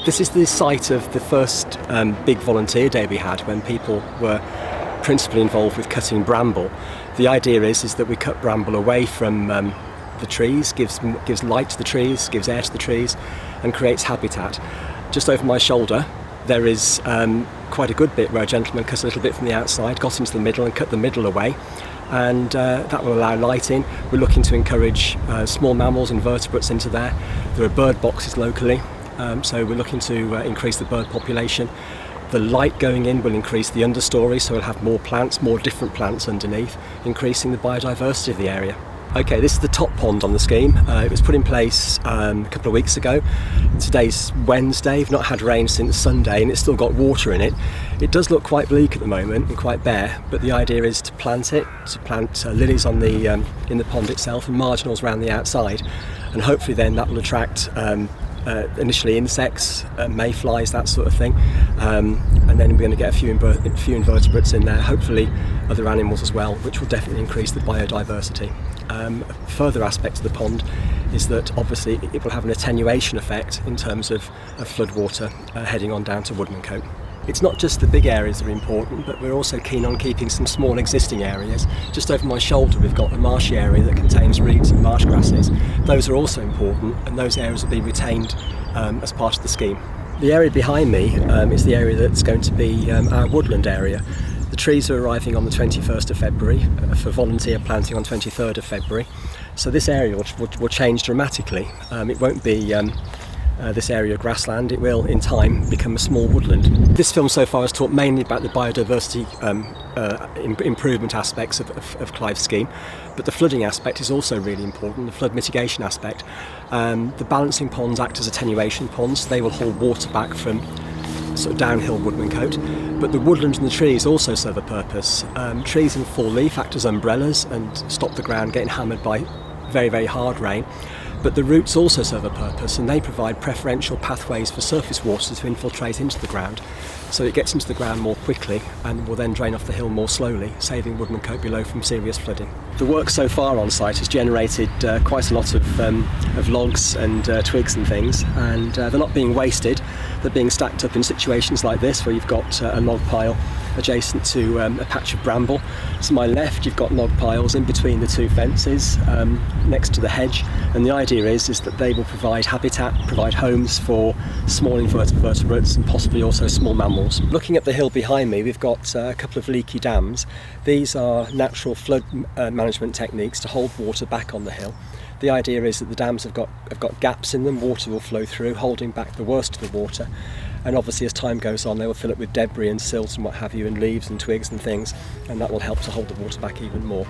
This is the site of the first big volunteer day we had, when people were principally involved with cutting bramble. The idea is that we cut bramble away from the trees, gives light to the trees, gives air to the trees, and creates habitat. Just over my shoulder there is quite a good bit where a gentleman cut a little bit from the outside, got into the middle and cut the middle away, and that will allow light in. We're looking to encourage small mammals, invertebrates into there. There are bird boxes locally, so we're looking to increase the bird population. The light going in will increase the understory, so we'll have more plants, more different plants underneath, increasing the biodiversity of the area. Okay, this is the top pond on the scheme. It was put in place a couple of weeks ago. Today's Wednesday. We've not had rain since Sunday, and it's still got water in it. It does look quite bleak at the moment and quite bare, but the idea is to plant lilies on in the pond itself and marginals around the outside, and hopefully then that will attract initially insects, mayflies, that sort of thing, and then we're going to get a few invertebrates in there, hopefully other animals as well, which will definitely increase the biodiversity. A further aspect of the pond is that obviously it will have an attenuation effect in terms of floodwater heading on down to Woodmancote. It's not just the big areas that are important, but we're also keen on keeping some small existing areas. Just over my shoulder we've got a marshy area that contains reeds and marsh grasses. Those are also important, and those areas will be retained as part of the scheme. The area behind me is the area that's going to be our woodland area. The trees are arriving on the 21st of February for volunteer planting on 23rd of February. So this area will change dramatically. It won't be this area of grassland, it will in time become a small woodland. This film so far has talked mainly about the biodiversity improvement aspects of Cleeve's scheme, but the flooding aspect is also really important, the flood mitigation aspect. The balancing ponds act as attenuation ponds. They will hold water back from sort of downhill Woodmancote, but the woodlands and the trees also serve a purpose. Trees in full leaf act as umbrellas and stop the ground getting hammered by very, very hard rain. But the roots also serve a purpose, and they provide preferential pathways for surface water to infiltrate into the ground, so it gets into the ground more quickly and will then drain off the hill more slowly, saving Woodmancote below from serious flooding. The work so far on site has generated quite a lot of logs and twigs and things, and they're not being wasted. They're being stacked up in situations like this, where you've got a log pile adjacent to a patch of bramble. To my left you've got log piles in between the two fences next to the hedge, and the idea is that they will provide habitat, provide homes for small invertebrates and possibly also small mammals. Looking up the hill behind me we've got a couple of leaky dams. These are natural flood management techniques to hold water back on the hill. The idea is that the dams have got gaps in them, water will flow through, holding back the worst of the water, and obviously as time goes on they will fill up with debris and silt and what have you, and leaves and twigs and things, and that will help to hold the water back even more.